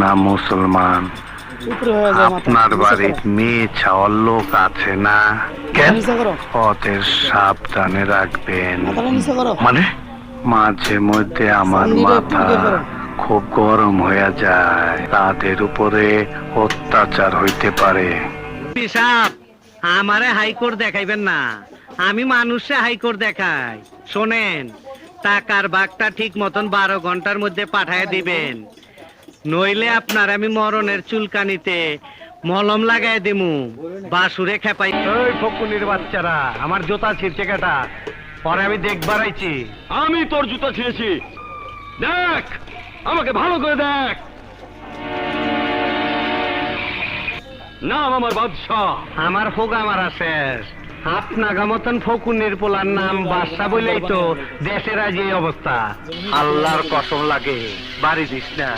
না মুসলমান, আপনার বাড়ির মেয়ে ছাওয়ার লোক আছে না? কেন? পথের সাবধানে রাখবেন। মানে মাঝে মধ্যে আমার মাথা খুব গরম হয়ে যায়, তাদের উপরে অত্যাচার হইতে পারে। পিসাব আমারে হাইকোর্ট দেখাইবেন না, আমি মানুষে হাইকোর্ট দেখাই। শোনেন, টাকার বাগটা ঠিক মতন 12 ঘন্টার মধ্যে পাঠায় দিবেন, নইলে আপনার আমি মরণের চুলকানিতে মলম লাগাই দিমু, বাসুরে খেপাই। ওই ফকুনির বাচ্চারা, আমার জুতা ছিঁড়ছে কেটা? পরে আমি দেখবার আইছি। আমি তোর জুতা ছিঁড়েছি, দেখ, আমাকে ভালো করে দেখ। নাম আমার বাদশাহ। আমার ফোগা মারা শেষ। আপনাগা মতন ফকুনির পোলার নাম বাদশা বলেই তো দেশের আজ এই অবস্থা। আল্লাহর কসম লাগে, বাড়ি দিস না।